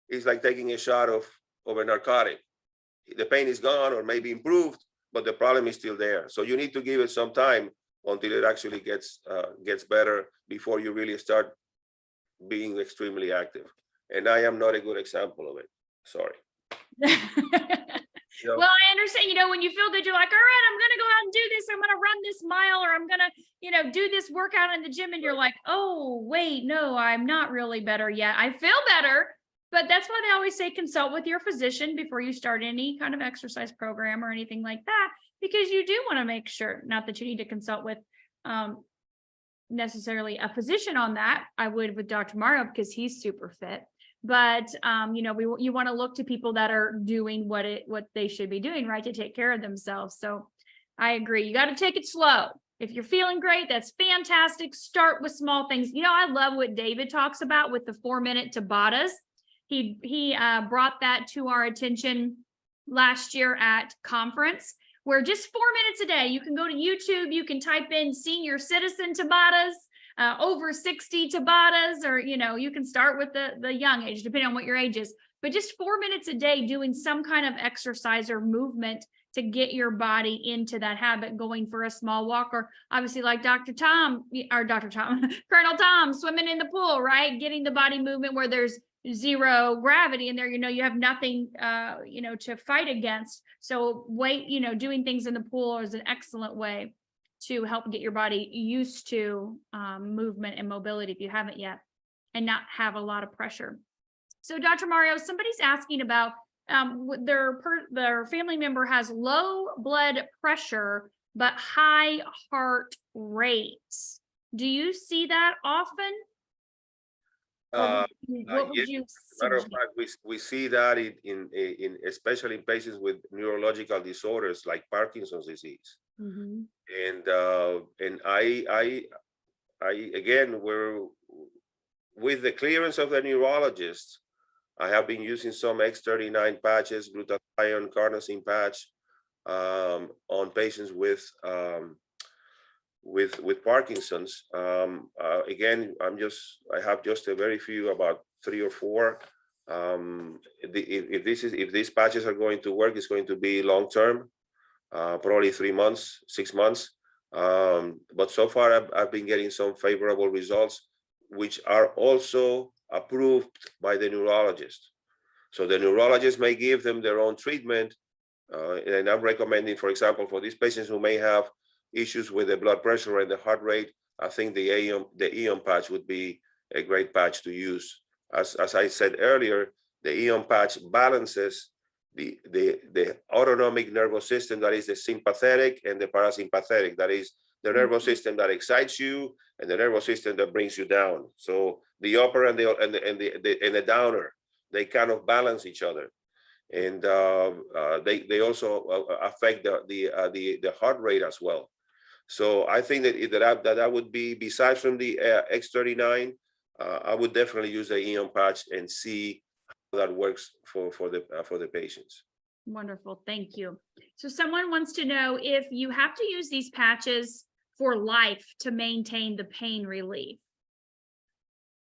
is like taking a shot of a narcotic. The pain is gone or maybe improved, but the problem is still there. So you need to give it some time until it actually gets better before you really start being extremely active. And I am not a good example of it. Sorry. You know? Well, I understand, you know, when you feel good, you're like, all right, I'm going to go out and do this. I'm going to run this mile, or I'm going to, you know, do this workout in the gym. And you're like, oh, wait, no, I'm not really better yet. I feel better. But that's why they always say consult with your physician before you start any kind of exercise program or anything like that, because you do want to make sure, not that you need to consult with necessarily a physician on that. I would with Dr. Mario because he's super fit. But you know, you want to look to people that are doing what they should be doing, right, to take care of themselves. So I agree. You got to take it slow. If you're feeling great, that's fantastic. Start with small things. You know, I love what David talks about with the 4-minute Tabatas. He brought that to our attention last year at conference, where just 4 minutes a day, you can go to YouTube, you can type in senior citizen Tabatas, over 60 Tabatas, or, you know, you can start with the young age, depending on what your age is, but just 4 minutes a day doing some kind of exercise or movement to get your body into that habit, going for a small walk, or obviously like Colonel Tom, swimming in the pool, right? Getting the body movement where there's zero gravity in there, you know, you have nothing, you know, to fight against. So you know, doing things in the pool is an excellent way to help get your body used to movement and mobility if you haven't yet, and not have a lot of pressure. So Dr. Mario, somebody's asking about their family member has low blood pressure, but high heart rates. Do you see that often? What would Yes, you as a matter of suggest? fact, we see that in especially in patients with neurological disorders like Parkinson's disease. Mm-hmm. And I again, with the clearance of the neurologist, I have been using some X39 patches, glutathione, carnosine patch, on patients with Parkinson's. Again, I have just a very few, about 3 or 4. If these patches are going to work, it's going to be long term, probably 3 months, 6 months. But so far, I've been getting some favorable results, which are also approved by the neurologist. So the neurologist may give them their own treatment, and I'm recommending, for example, for these patients who may have issues with the blood pressure and the heart rate, I think the EON patch would be a great patch to use. As I said earlier, the EON patch balances the autonomic nervous system, that is the sympathetic, and the parasympathetic, that is the nervous system that excites you and the nervous system that brings you down. So the upper and the downer, they kind of balance each other. And they also affect the heart rate as well. So I think that would be, besides from the X39, I would definitely use the EON patch and see how that works for the patients. Wonderful, thank you. So someone wants to know if you have to use these patches for life to maintain the pain relief.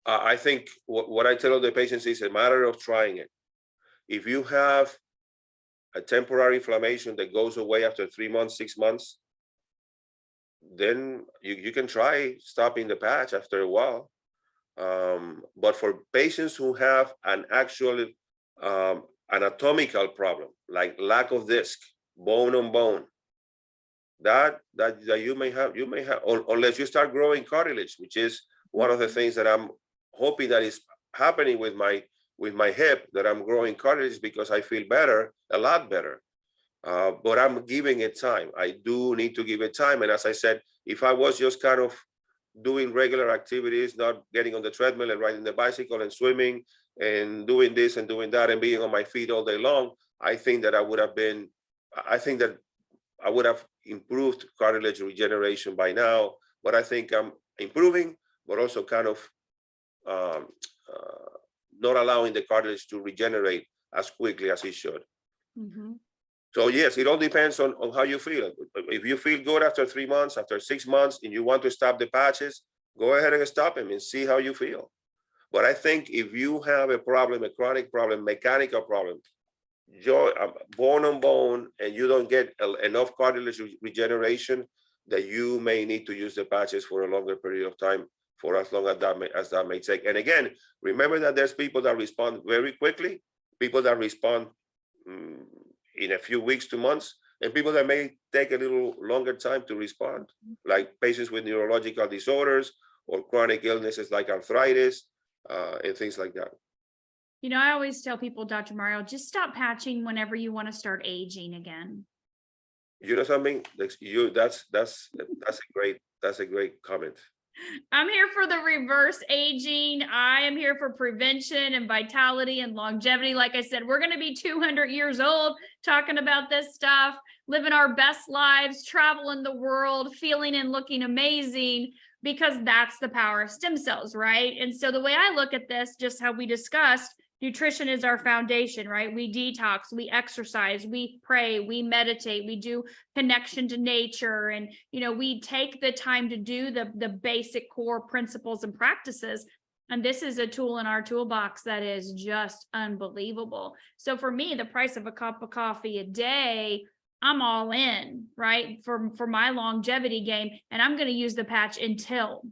I think what I tell the patients is a matter of trying it. If you have a temporary inflammation that goes away after 3 months, 6 months, then you can try stopping the patch after a while. But for patients who have an actual anatomical problem, like lack of disc, bone on bone, that you may have, unless you start growing cartilage, which is one of the things that I'm hoping that is happening with my hip, that I'm growing cartilage because I feel better, a lot better. But I'm giving it time. I do need to give it time. And as I said, if I was just kind of doing regular activities, not getting on the treadmill and riding the bicycle and swimming and doing this and doing that and being on my feet all day long, I think that I would have improved cartilage regeneration by now. But I think I'm improving, but also kind of not allowing the cartilage to regenerate as quickly as it should. Mm-hmm. So yes, it all depends on how you feel. If you feel good after 3 months, after 6 months, and you want to stop the patches, go ahead and stop them and see how you feel. But I think if you have a problem, a chronic problem, mechanical problem, bone on bone, and you don't get enough cartilage regeneration, that you may need to use the patches for a longer period of time, for as long as that may take. And again, remember that there's people that respond very quickly, people that respond in a few weeks to months, and people that may take a little longer time to respond, like patients with neurological disorders or chronic illnesses like arthritis and things like that. You know, I always tell people, Dr. Mario, just stop patching whenever you want to start aging again. You know something? That's a great comment. I'm here for the reverse aging. I am here for prevention and vitality and longevity. Like I said, we're going to be 200 years old talking about this stuff, living our best lives, traveling the world, feeling and looking amazing, because that's the power of stem cells, right? And so the way I look at this, just how we discussed, nutrition is our foundation, right? We detox, we exercise, we pray, we meditate, we do connection to nature. And, you know, we take the time to do the basic core principles and practices. And this is a tool in our toolbox that is just unbelievable. So for me, the price of a cup of coffee a day, I'm all in, right? For my longevity game. And I'm going to use the patch until.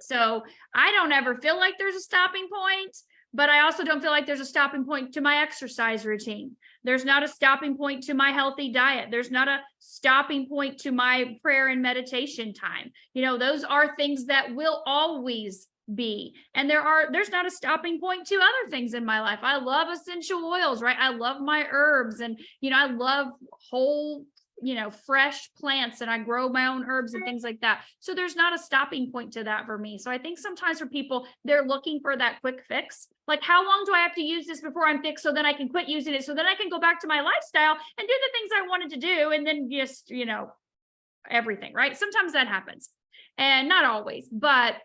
So I don't ever feel like there's a stopping point. But I also don't feel like there's a stopping point to my exercise routine. There's not a stopping point to my healthy diet. There's not a stopping point to my prayer and meditation time. You know, those are things that will always be. And there's not a stopping point to other things in my life. I love essential oils, right? I love my herbs, and, you know, I love whole, you know, fresh plants, and I grow my own herbs and things like that. So there's not a stopping point to that for me. So I think sometimes for people, they're looking for that quick fix. Like, how long do I have to use this before I'm fixed, so then I can quit using it, so then I can go back to my lifestyle and do the things I wanted to do, and then just, you know, everything, right? Sometimes that happens, and not always, but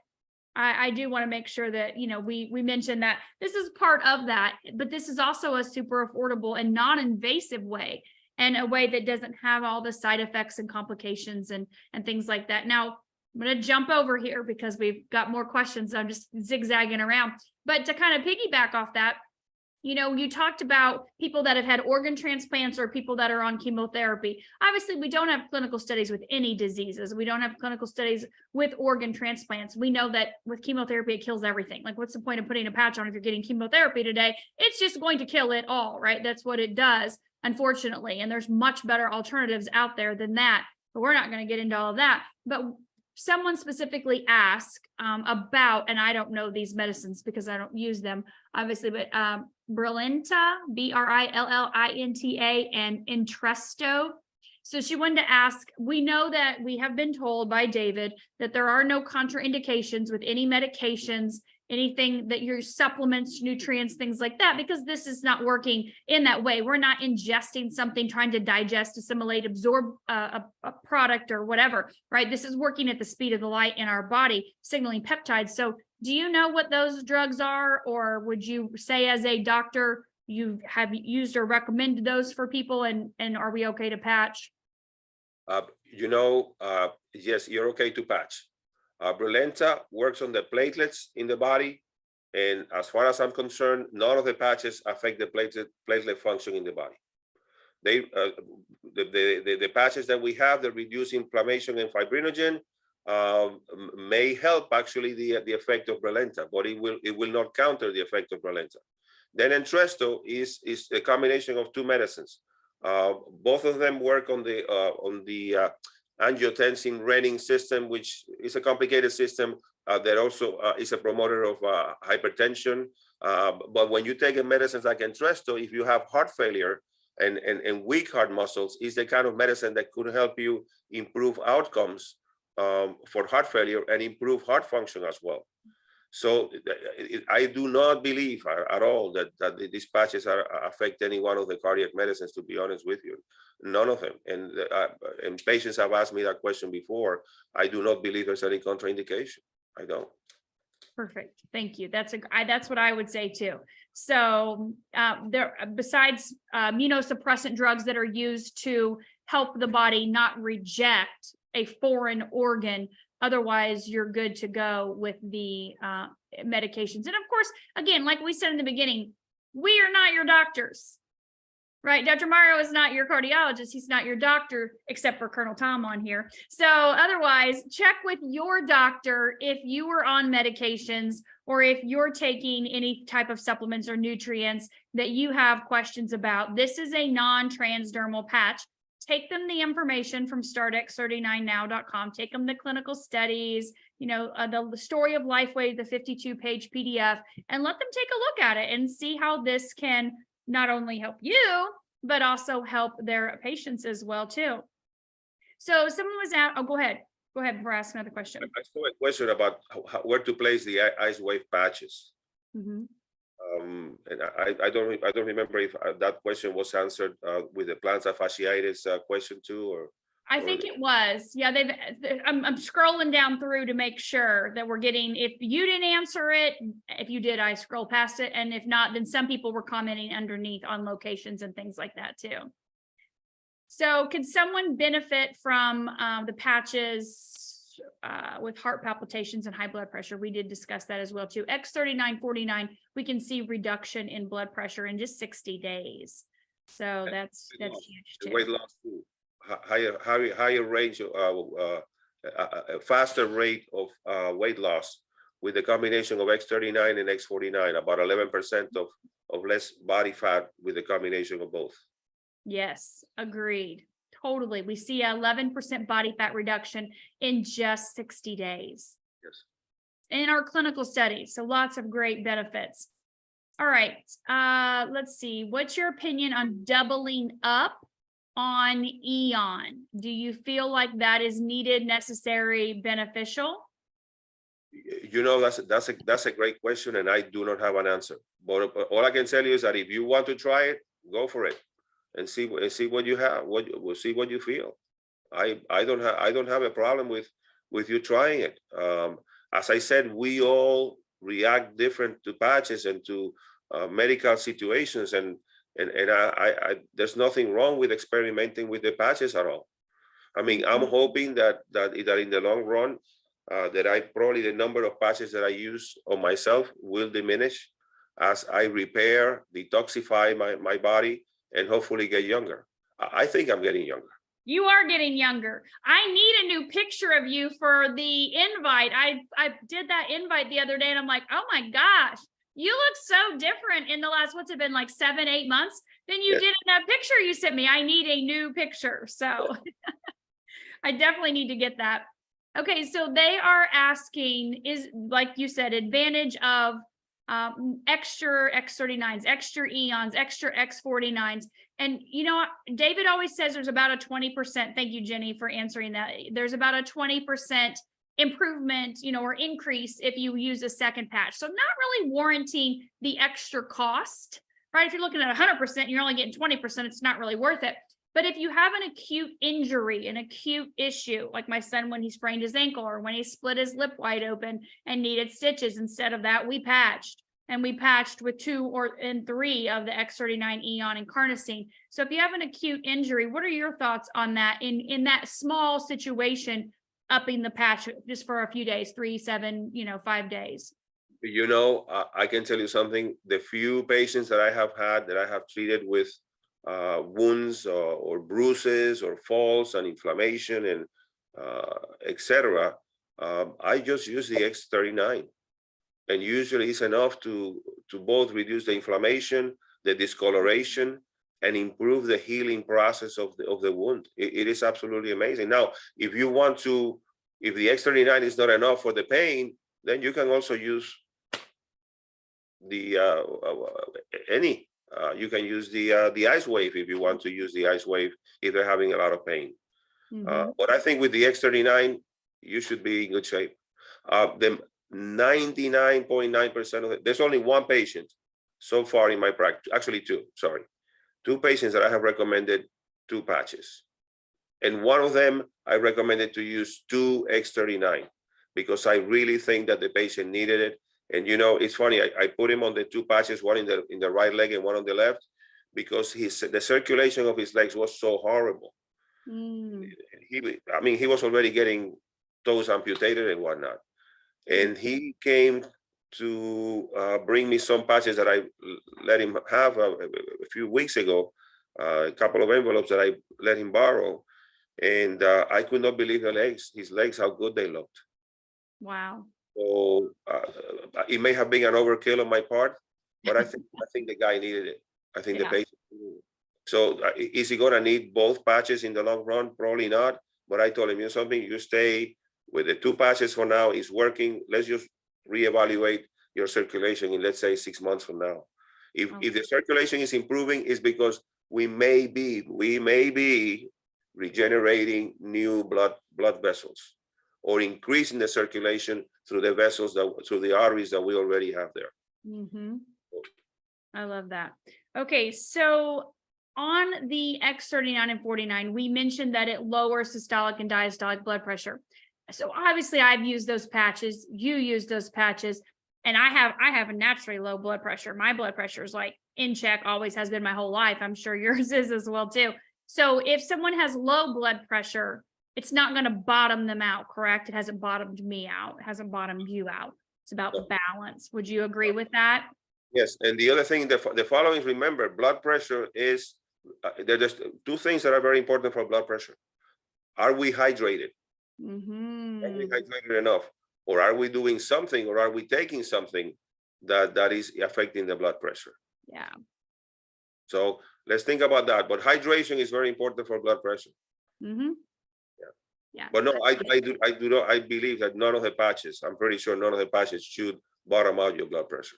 I do want to make sure that, you know, we mentioned that this is part of that, but this is also a super affordable and non-invasive way, and a way that doesn't have all the side effects and complications and things like that. Now, I'm going to jump over here because we've got more questions. I'm just zigzagging around. But to kind of piggyback off that, you know, you talked about people that have had organ transplants or people that are on chemotherapy. Obviously, we don't have clinical studies with any diseases. We don't have clinical studies with organ transplants. We know that with chemotherapy, it kills everything. Like, what's the point of putting a patch on if you're getting chemotherapy today? It's just going to kill it all, right? That's what it does, unfortunately. And there's much better alternatives out there than that. But we're not going to get into all of that. But someone specifically asked about, and I don't know these medicines because I don't use them, obviously, but Brilinta, Brillinta, and Entresto. So she wanted to ask, we know that we have been told by David that there are no contraindications with any medications, anything that your supplements, nutrients, things like that, because this is not working in that way. We're not ingesting something, trying to digest, assimilate, absorb a product or whatever, right? This is working at the speed of the light in our body, signaling peptides. So do you know what those drugs are? Or would you say, as a doctor, you have used or recommended those for people, and are we okay to patch? Yes, you're okay to patch. Brilinta works on the platelets in the body, and as far as I'm concerned, none of the patches affect the platelet function in the body. the patches that we have that reduce inflammation and fibrinogen may help actually the effect of Brilinta, but it will not counter the effect of Brilinta. Then Entresto is a combination of two medicines. Both of them work on the angiotensin renin system, which is a complicated system that also is a promoter of hypertension. But when you take a medicine like Entresto, if you have heart failure and weak heart muscles, is the kind of medicine that could help you improve outcomes for heart failure and improve heart function as well. So I do not believe at all that these patches affect any one of the cardiac medicines, to be honest with you. None of them. And patients have asked me that question before. I do not believe there's any contraindication. I don't. Perfect. Thank you. That's what I would say too. So there, besides immunosuppressant drugs that are used to help the body not reject a foreign organ, otherwise you're good to go with the medications. And of course, again, like we said in the beginning, we are not your doctors, right? Dr. Mario is not your cardiologist. He's not your doctor, except for Colonel Tom on here. So otherwise, check with your doctor if you are on medications or if you're taking any type of supplements or nutrients that you have questions about. This is a non-transdermal patch. Take them the information from startx39now.com. Take them the clinical studies, the story of Lifewave, the 52-page PDF, and let them take a look at it and see how this can not only help you, but also help their patients as well too. So someone was out. Oh, go ahead before I ask another question. I saw a question about where to place the ice wave patches. Mm-hmm. And I don't remember if that question was answered with the plantar fasciitis question too, or I think it was. Yeah, I'm scrolling down through to make sure that we're getting, if you didn't answer it, if you did, I scroll past it. And if not, then some people were commenting underneath on locations and things like that too. So could someone benefit from the patches with heart palpitations and high blood pressure? We did discuss that as well too. X3949, we can see reduction in blood pressure in just 60 days. So that's huge too. Weight loss too. Higher range, a faster rate of weight loss with the combination of X39 and X49, about 11% of less body fat with the combination of both. Yes, agreed. Totally. We see 11% body fat reduction in just 60 days. Yes. In our clinical studies. So lots of great benefits. All right. Let's see. What's your opinion on doubling up on Eon? Do you feel like that is needed, necessary, beneficial? That's a great question, and I do not have an answer. But all I can tell you is that if you want to try it, go for it. And see what you have. We'll see what you feel. I don't have a problem with you trying it. As I said, we all react different to patches and to medical situations, and there's nothing wrong with experimenting with the patches at all. I mean, I'm hoping that in the long run, that probably the number of patches that I use on myself will diminish as I repair, detoxify my body, and hopefully get younger. I think I'm getting younger. You are getting younger. I need a new picture of you for the invite. I did that invite the other day and I'm like, oh my gosh, you look so different in the last, what's it been, like 7-8 months than you did in that picture you sent me. I need a new picture. So I definitely need to get that. Okay, so they are asking, is, like you said, advantage of extra X39s, extra Eons, extra X49s. And, David always says there's about a 20%. Thank you, Jenny, for answering that. There's about a 20% improvement, or increase if you use a second patch. So not really warranting the extra cost, right? If you're looking at 100% and you're only getting 20%, it's not really worth it. But if you have an acute injury, an acute issue, like my son when he sprained his ankle or when he split his lip wide open and needed stitches, instead of that, we patched. And we patched with 2 or 3 of the X39 Eon and carnosine. So if you have an acute injury, what are your thoughts on that in that small situation, upping the patch just for a few days, 3, 7, 5 days? I can tell you something. The few patients that I have had that I have treated with wounds or bruises or falls and inflammation and etc., I just use the X39, and usually it's enough to both reduce the inflammation, the discoloration, and improve the healing process of the wound. It is absolutely amazing. Now, if you want to, if the X39 is not enough for the pain, then you can also use the you can use the ice wave if you want to use the ice wave if they're having a lot of pain. But I think with the X39, you should be in good shape. The 99.9% of it, there's only one patient so far in my practice, actually two patients that I have recommended 2 patches. And one of them, I recommended to use 2 X39 because I really think that the patient needed it. And you know, it's funny, I put him on the 2 patches, one in the right leg and one on the left, because the circulation of his legs was so horrible. He was already getting toes amputated and whatnot. And he came to bring me some patches that I let him have a few weeks ago, a couple of envelopes that I let him borrow. And I could not believe his legs, how good they looked. Wow. So it may have been an overkill on my part, but I think the guy needed it. I think the patient needed it. So is he gonna need both patches in the long run? Probably not. But I told him, you know something, you stay with the 2 patches for now. It's working. Let's just reevaluate your circulation in, let's say, 6 months from now. If the circulation is improving, it's because we may be regenerating new blood vessels or increasing the circulation through the vessels through the arteries that we already have there. I love that. Okay, so on the X39 and 49, we mentioned that it lowers systolic and diastolic blood pressure. So obviously I've used those patches, you use those patches, and I have a naturally low blood pressure. My blood pressure is like in check, always has been my whole life. I'm sure yours is as well too. So if someone has low blood pressure, it's not going to bottom them out, correct? It hasn't bottomed me out. It hasn't bottomed you out. It's about balance. Would you agree with that? Yes, and the other thing, the following, remember, blood pressure is, there's 2 things that are very important for blood pressure. Are we hydrated? Are we hydrated enough? Or are we doing something, or are we taking something that is affecting the blood pressure? Yeah. So let's think about that. But hydration is very important for blood pressure. Yeah. But no, I believe that none of the patches, I'm pretty sure none of the patches should bottom out your blood pressure.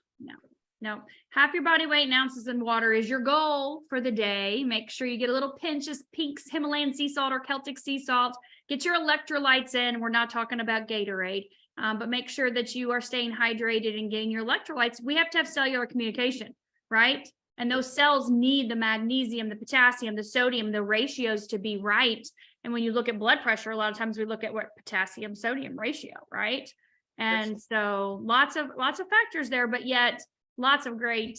No. Half your body weight in ounces in water is your goal for the day. Make sure you get a little pinch of Pink's Himalayan sea salt or Celtic sea salt. Get your electrolytes in. We're not talking about Gatorade, but make sure that you are staying hydrated and getting your electrolytes. We have to have cellular communication, right? And those cells need the magnesium, the potassium, the sodium, the ratios to be right. And when you look at blood pressure, a lot of times we look at what potassium sodium ratio, right? And so lots of factors there, but yet lots of great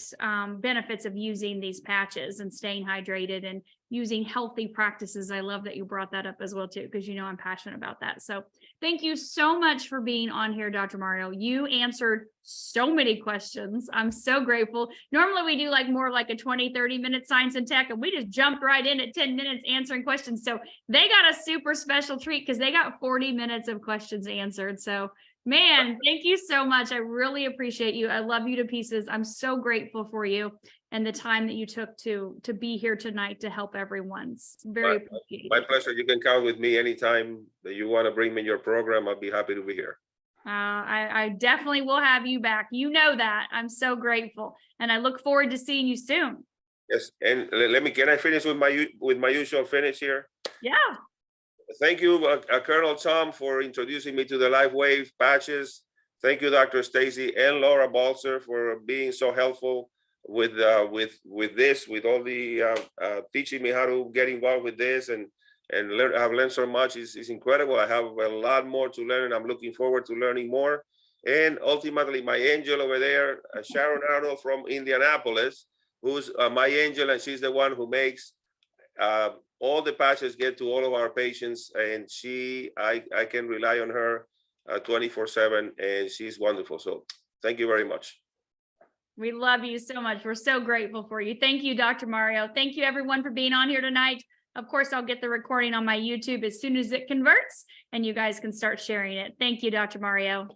benefits of using these patches and staying hydrated and using healthy practices. I love that you brought that up as well too, because you know I'm passionate about that. So thank you so much for being on here, Dr. Mario. You answered so many questions. I'm so grateful. Normally we do more like a 20-30 minute science and tech, and we just jumped right in at 10 minutes answering questions. So they got a super special treat because they got 40 minutes of questions answered. So man, thank you so much. I really appreciate you. I love you to pieces. I'm so grateful for you and the time that you took to be here tonight to help everyone. It's very appreciated. My pleasure. You can count with me anytime that you want to bring me your program. I'll be happy to be here. I definitely will have you back. You know that. I'm so grateful. And I look forward to seeing you soon. Yes. And can I finish with my usual finish here? Yeah. Thank you, Colonel Tom, for introducing me to the Lifewave patches. Thank you, Dr. Stacy and Laura Balzer, for being so helpful with this, with all the teaching me how to get involved with this and I've learned so much. It's incredible. I have a lot more to learn. I'm looking forward to learning more. And ultimately, my angel over there, Sharon Arnold from Indianapolis, who's my angel, and she's the one who makes all the patches get to all of our patients, and I can rely on her 24/7, and she's wonderful. So thank you very much. We love you so much. We're so grateful for you. Thank you, Dr. Mario. Thank you, everyone, for being on here tonight. Of course, I'll get the recording on my YouTube as soon as it converts, and you guys can start sharing it. Thank you, Dr. Mario.